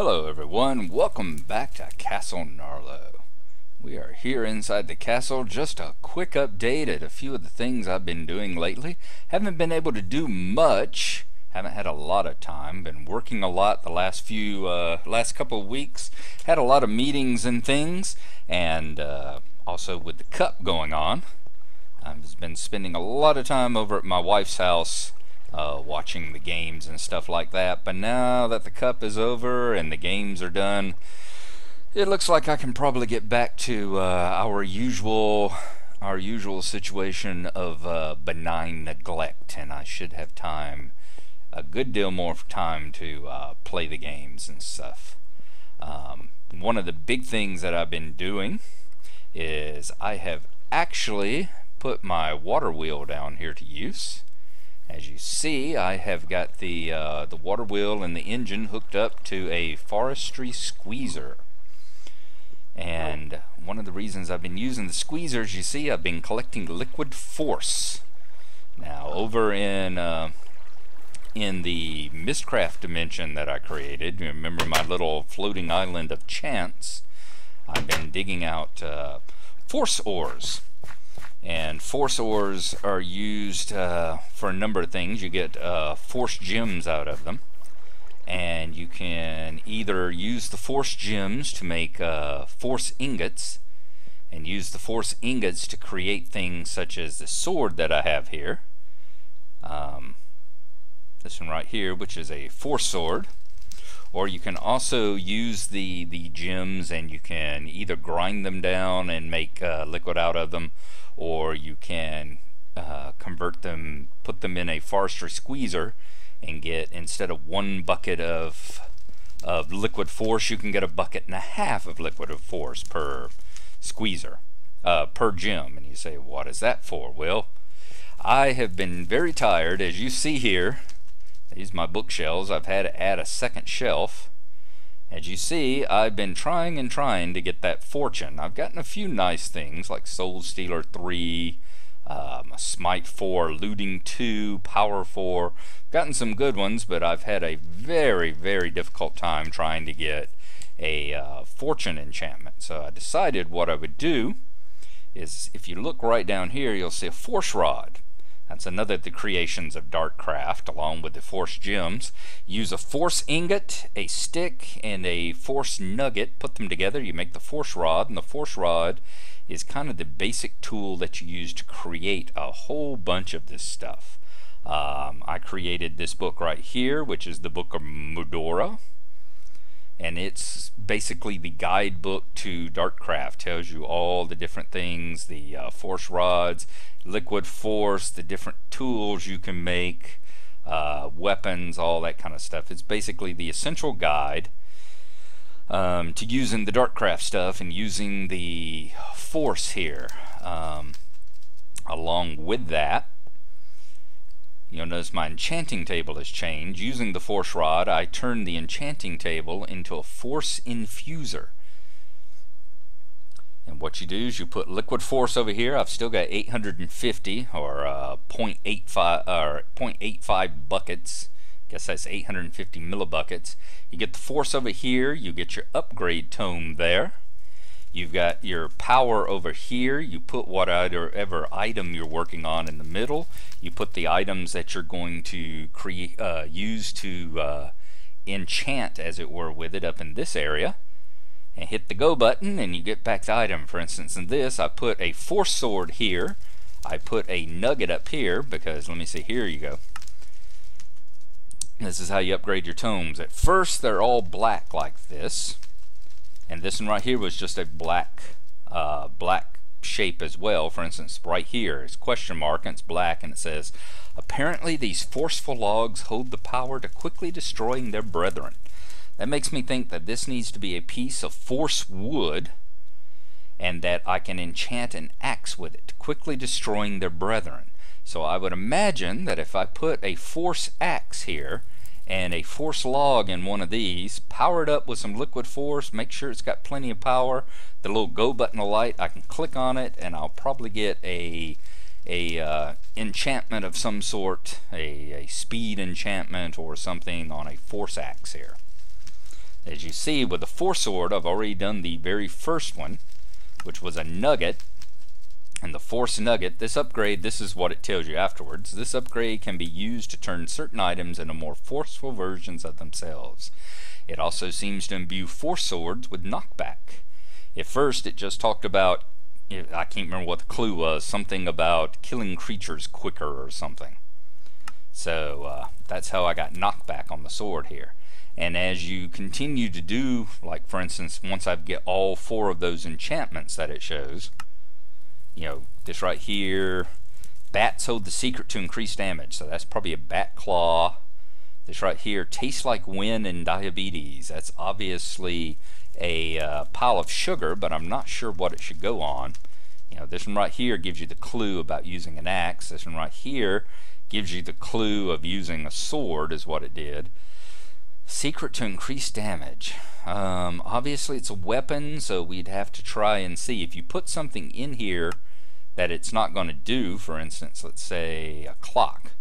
Hello everyone, welcome back to Castle Gnarlo. We are here inside the castle. Just a quick update at a few of the things I've been doing lately. Haven't been able to do much, haven't had a lot of time, been working a lot the last couple of weeks. Had a lot of meetings and things, and also with the cup going on, I've been spending a lot of time over at my wife's house watching the games and stuff like that. But now that the cup is over and the games are done, it looks like I can probably get back to our usual situation of benign neglect, and I should have time, a good deal more time to play the games and stuff. One of the big things that I've been doing is I have actually put my water wheel down here to use. As you see, I have got the water wheel and the engine hooked up to a forestry squeezer. And one of the reasons I've been using the squeezers, you see, I've been collecting liquid force. Now, over in the Mistcraft dimension that I created, you remember my little floating island of chance, I've been digging out force ores. And force ores are used for a number of things. You get force gems out of them, and you can either use the force gems to make force ingots, and use the force ingots to create things such as the sword that I have here. This one right here, which is a force sword. Or you can also use the gems, and you can either grind them down and make liquid out of them, or you can convert them, put them in a forestry squeezer, and get, instead of 1 bucket of liquid force, you can get 1.5 buckets of liquid force per squeezer, per gem. And you say, what is that for? Well, I have been very tired. As you see here, these are my bookshelves. I've had to add a second shelf. As you see, I've been trying to get that fortune. I've gotten a few nice things like Soul Stealer 3, Smite 4, Looting 2, Power 4. Gotten some good ones, but I've had a very, very difficult time trying to get a fortune enchantment. So I decided what I would do is, if you look right down here, you'll see a force rod. That's another of the creations of Darkcraft, along with the force gems. Use a force ingot, a stick, and a force nugget. Put them together, you make the force rod, and the force rod is kind of the basic tool that you use to create a whole bunch of this stuff. I created this book right here, which is the Book of Medora, and it's basically the guidebook to Darkcraft. Tells you all the different things, the force rods, liquid force, the different tools you can make, weapons, all that kind of stuff. It's basically the essential guide to using the Darkcraft stuff and using the force here. Along with that, you'll notice my enchanting table has changed. Using the force rod, I turned the enchanting table into a force infuser. And what you do is you put liquid force over here. I've still got 850 or 0.85 buckets. Guess that's 850 millibuckets. You get the force over here. You get your upgrade tome there. You've got your power over here. You put whatever item you're working on in the middle. You put the items that you're going to use to enchant, as it were, with it up in this area. And hit the go button, and you get back the item. For instance, in this, I put a force sword here. I put a nugget up here because, let me see, here you go. This is how you upgrade your tomes. At first, they're all black like this. And this one right here was just a black shape as well. For instance, right here is question mark, and it's black, and it says, apparently these forceful logs hold the power to quickly destroying their brethren. That makes me think that this needs to be a piece of force wood, and that I can enchant an axe with it, quickly destroying their brethren. So I would imagine that if I put a force axe here and a force log in one of these, powered up with some liquid force, make sure it's got plenty of power, the little go button will light, I can click on it, and I'll probably get a enchantment of some sort, a speed enchantment or something on a force axe here. As you see with the Force Sword, I've already done the very first one, which was a nugget. And the Force Nugget, this upgrade, this is what it tells you afterwards. This upgrade can be used to turn certain items into more forceful versions of themselves. It also seems to imbue Force Swords with knockback. At first, it just talked about, I can't remember what the clue was, something about killing creatures quicker or something. So that's how I got knockback on the sword here. And as you continue to do, like for instance, once I get all 4 of those enchantments that it shows, you know, this right here, bats hold the secret to increase damage, so that's probably a bat claw. This right here, tastes like wind and diabetes. That's obviously a pile of sugar, but I'm not sure what it should go on. You know, this one right here gives you the clue about using an axe. This one right here gives you the clue of using a sword, is what it did. Secret to increase damage. Obviously it's a weapon, so we'd have to try and see. If you put something in here that it's not going to do, for instance, let's say a clock.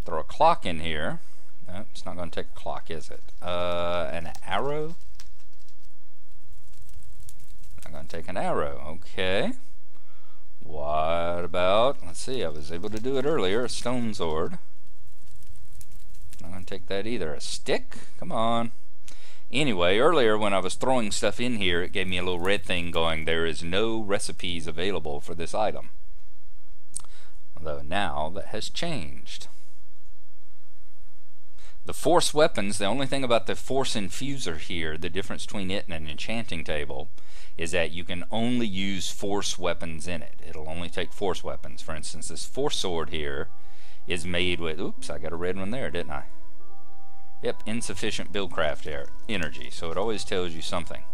Throw a clock in here. No, it's not going to take a clock, is it? An arrow? Not going to take an arrow. Okay. What about, let's see, I was able to do it earlier, a stone sword. Not going to take that either. A stick? Come on. Anyway, earlier when I was throwing stuff in here, it gave me a little red thing going, there is no recipes available for this item. Although now that has changed. The Force weapons, the only thing about the Force infuser here, the difference between it and an enchanting table, is that you can only use Force weapons in it. It'll only take Force weapons. For instance, this Force sword here is made with, oops, I got a red one there, didn't I? Yep, insufficient buildcraft energy, so it always tells you something.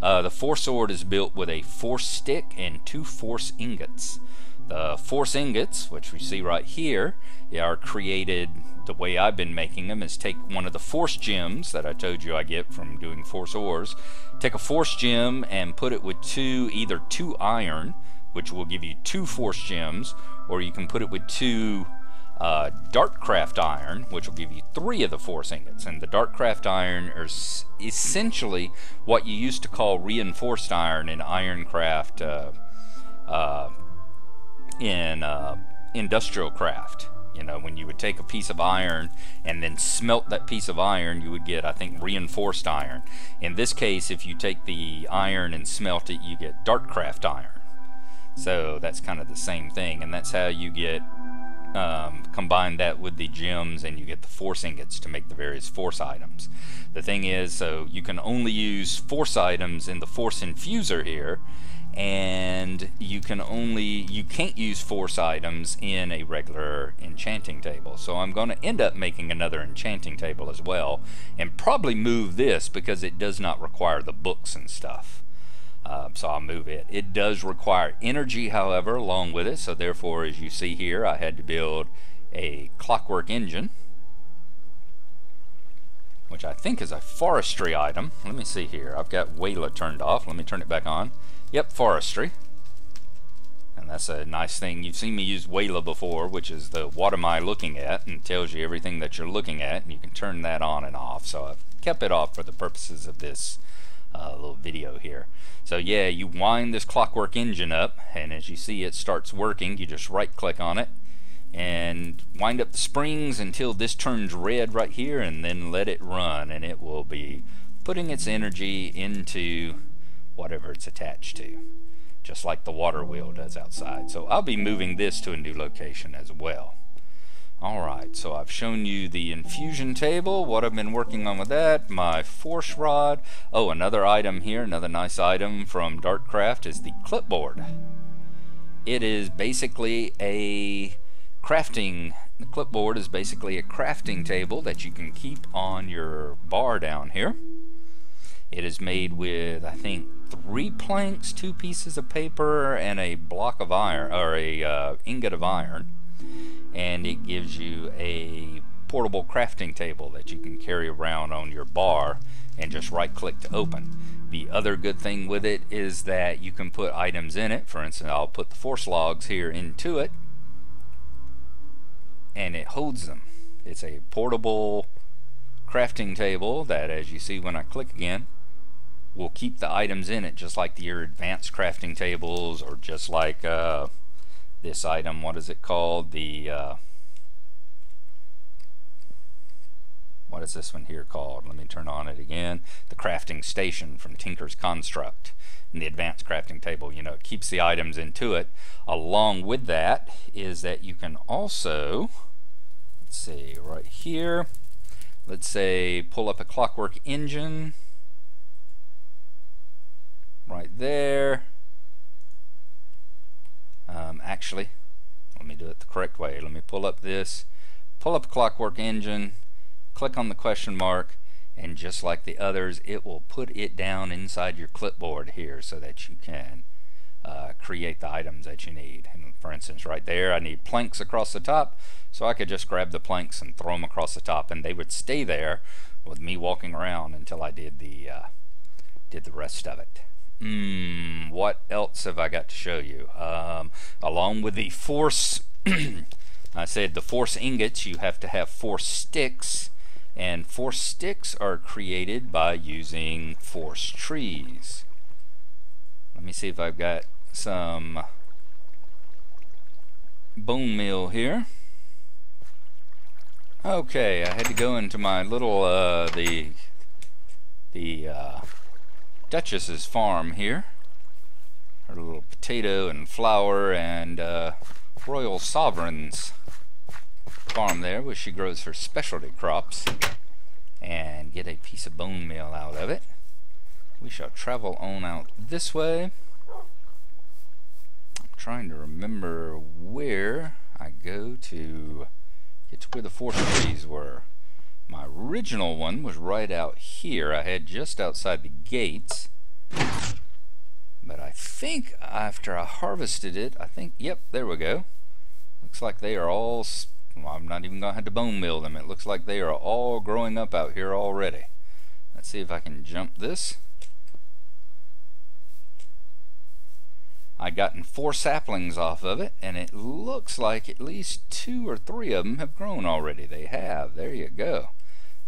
The Force sword is built with a Force stick and 2 Force ingots. The Force ingots, which we see right here, are created, the way I've been making them is take one of the Force gems that I told you I get from doing Force ores, take a Force gem and put it with either 2 iron, which will give you 2 Force gems, or you can put it with 2 Darkcraft iron, which will give you 3 of the Force ingots. And the Darkcraft iron is essentially what you used to call reinforced iron in Ironcraft, in industrial craft. You know, when you would take a piece of iron and then smelt that piece of iron, you would get, I think, reinforced iron. In this case, if you take the iron and smelt it, you get Darkcraft iron. So that's kind of the same thing, and that's how you get combine that with the gems, and you get the Force ingots to make the various Force items. The thing is, so you can only use Force items in the Force infuser here, and you can't use Force items in a regular enchanting table. So I'm going to end up making another enchanting table as well, and probably move this because it does not require the books and stuff. So I'll move it. It does require energy, however, along with it, so therefore, as you see here, I had to build a clockwork engine, which I think is a forestry item. Let me see here. I've got Wayla turned off. Let me turn it back on. Yep, forestry. And that's a nice thing. You've seen me use Wayla before, which is the what am I looking at, and tells you everything that you're looking at, and you can turn that on and off. So I've kept it off for the purposes of this little video here. So yeah, you wind this clockwork engine up, and as you see it starts working, you just right click on it and wind up the springs until this turns red right here, and then let it run, and it will be putting its energy into whatever it's attached to, just like the water wheel does outside. So I'll be moving this to a new location as well. Alright, so I've shown you the infusion table, what I've been working on with that, my force rod. Oh, another item here, another nice item from Darkcraft is the Clipboard. It is basically a crafting, the Clipboard is basically a crafting table that you can keep on your bar down here. It is made with, I think, 3 planks, 2 pieces of paper, and a block of iron, or a ingot of iron. And it gives you a portable crafting table that you can carry around on your bar and just right click to open. The other good thing with it is that you can put items in it. For instance, I'll put the force logs here into it, and it holds them. It's a portable crafting table that, as you see when I click again, will keep the items in it, just like your advanced crafting tables, or just like this item, what is it called? What is this one here called? Let me turn on it again. The crafting station from Tinker's Construct. In the advanced crafting table, you know, it keeps the items into it. Along with that is that you can also, let's see, right here, let's say pull up a Clockwork Engine right there. Actually, let me do it the correct way. Let me pull up a Clockwork Engine, click on the question mark, and just like the others, it will put it down inside your clipboard here so that you can create the items that you need. And for instance, right there, I need planks across the top, so I could just grab the planks and throw them across the top, and they would stay there with me walking around until I did the rest of it. What else have I got to show you? Along with the force, I said the force ingots, you have to have force sticks. And force sticks are created by using force trees. Let me see if I've got some bone meal here. Okay, I had to go into my little the Duchess's farm here. Her little potato and flour and Royal Sovereign's farm there, where she grows her specialty crops, and get a piece of bone meal out of it. We shall travel on out this way. I'm trying to remember where I go to get to where the force trees were. My original one was right out here. I had just outside the gates, but I think after I harvested it, yep, there we go. Looks like they are all, well, I'm not even going to have to bone meal them. It looks like they are all growing up out here already. Let's see if I can jump this. I'd gotten 4 saplings off of it, and it looks like at least 2 or 3 of them have grown already. They have. There you go.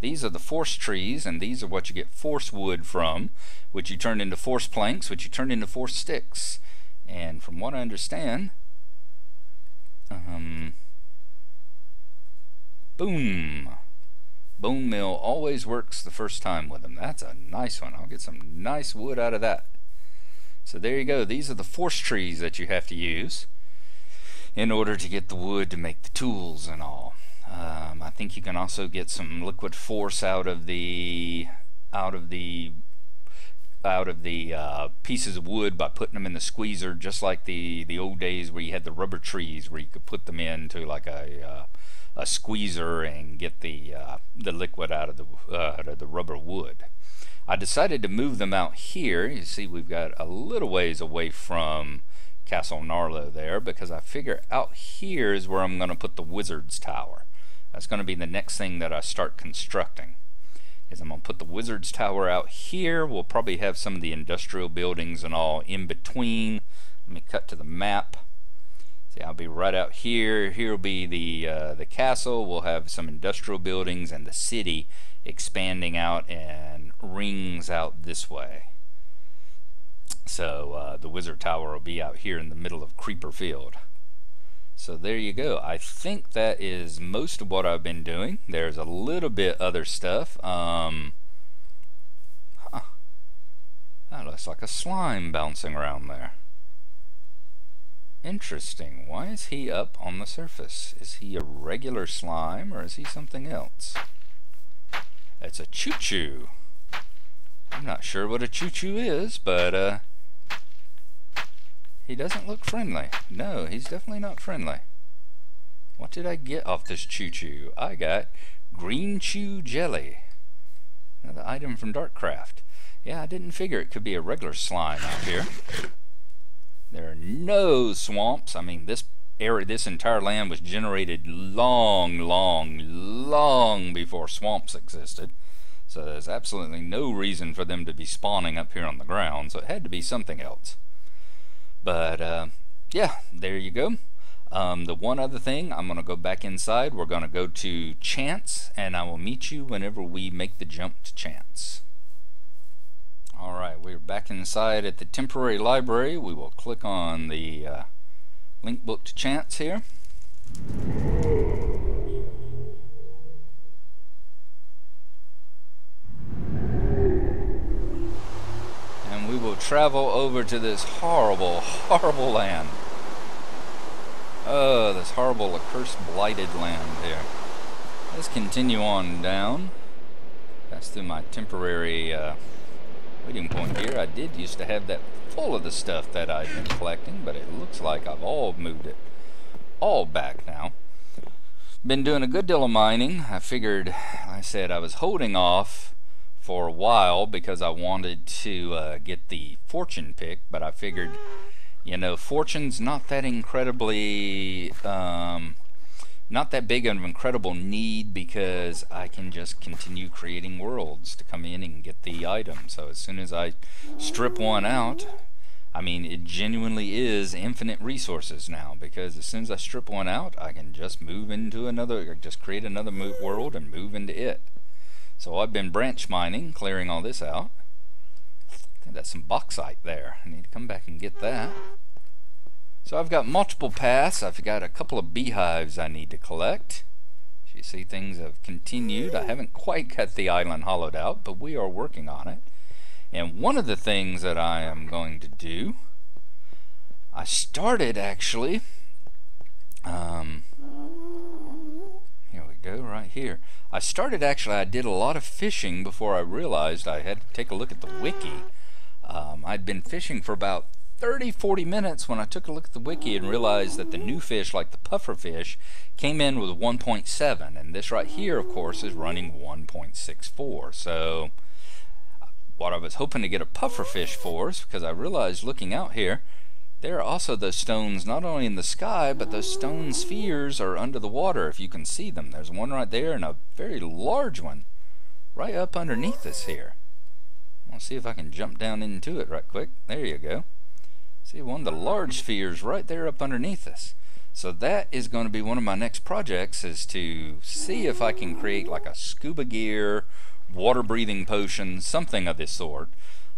These are the force trees, and these are what you get force wood from, which you turn into force planks, which you turn into force sticks. And from what I understand, boom! Bone meal always works the first time with them. That's a nice one. I'll get some nice wood out of that. So there you go. These are the force trees that you have to use in order to get the wood to make the tools and all. I think you can also get some liquid force out of the pieces of wood by putting them in the squeezer, just like the old days where you had the rubber trees, where you could put them into like a squeezer and get the liquid out of the rubber wood. I decided to move them out here. You see, we've got a little ways away from Castle Gnarlo there, because I figure out here is where I'm going to put the Wizard's Tower. That's going to be the next thing that I start constructing. Is I'm going to put the Wizard's Tower out here. We'll probably have some of the industrial buildings and all in between. Let me cut to the map. See, I'll be right out here. Here will be the castle. We'll have some industrial buildings and the city expanding out and rings out this way. So the Wizard Tower will be out here in the middle of Creeper Field. So there you go. I think that is most of what I've been doing. There's a little bit other stuff. That looks like a slime bouncing around there. Interesting. Why is he up on the surface? Is he a regular slime, or is he something else? It's a choo-choo. I'm not sure what a choo-choo is, but he doesn't look friendly. No, he's definitely not friendly. What did I get off this choo-choo? I got green chew jelly. Another item from Darkcraft. Yeah, I didn't figure it could be a regular slime out here. There are no swamps. I mean, this area, this entire land was generated long before swamps existed. So there's absolutely no reason for them to be spawning up here on the ground. So it had to be something else. But yeah, there you go. The one other thing, I'm going to go back inside. We're going to go to Chance, and I will meet you whenever we make the jump to Chance. Alright, we're back inside at the temporary library. We will click on the link book to Chance here. And we will travel over to this horrible, horrible land. Oh, this horrible, accursed, blighted land here. Let's continue on down. Pass through my temporary waiting point here. I did used to have that full of the stuff that I've been collecting, but it looks like I've all moved it all back now. Been doing a good deal of mining. I figured, I said I was holding off for a while because I wanted to get the fortune pick, but I figured, you know, fortune's not that incredibly, not that big of an incredible need, because I can just continue creating worlds to come in and get the item. So as soon as I strip one out, I mean, it genuinely is infinite resources now, because as soon as I strip one out, I can just move into another, just create another world and move into it. So I've been branch mining, clearing all this out. I think that's some bauxite there. I need to come back and get that. So I've got multiple paths. I've got a couple of beehives I need to collect. As you see, things have continued. I haven't quite got the island hollowed out, but we are working on it. And one of the things that I am going to do, I started actually, here we go, right here. I did a lot of fishing before I realized I had to take a look at the wiki. I'd been fishing for about 30-40 minutes when I took a look at the wiki and realized that the new fish, like the puffer fish, came in with 1.7, and this right here, of course, is running 1.64. So what I was hoping to get a puffer fish for is because I realized, looking out here, there are also those stones not only in the sky, but those stone spheres are under the water, if you can see them. There's one right there and a very large one right up underneath us here. I'll see if I can jump down into it right quick. There you go. See, one of the large spheres right there up underneath us. So that is going to be one of my next projects, is to see if I can create like a scuba gear, water breathing potion, something of this sort,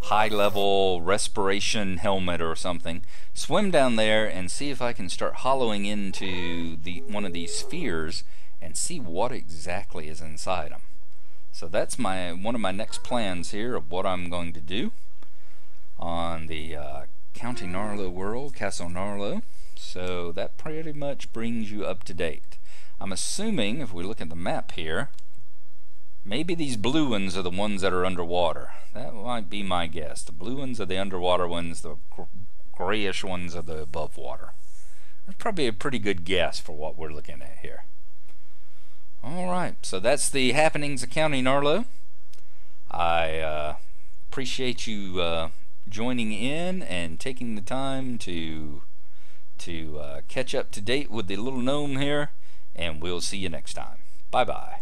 high level respiration helmet or something, swim down there and see if I can start hollowing into one of these spheres and see what exactly is inside them. So that's one of my next plans here of what I'm going to do on the County Gnarlo world, Castle Gnarlo. So that pretty much brings you up to date. I'm assuming, if we look at the map here, maybe these blue ones are the ones that are underwater. That might be my guess. The blue ones are the underwater ones, the grayish ones are the above water. That's probably a pretty good guess for what we're looking at here. Alright, so that's the happenings of County Gnarlo. I appreciate you joining in and taking the time to catch up to date with the little gnome here, and we'll see you next time. Bye bye.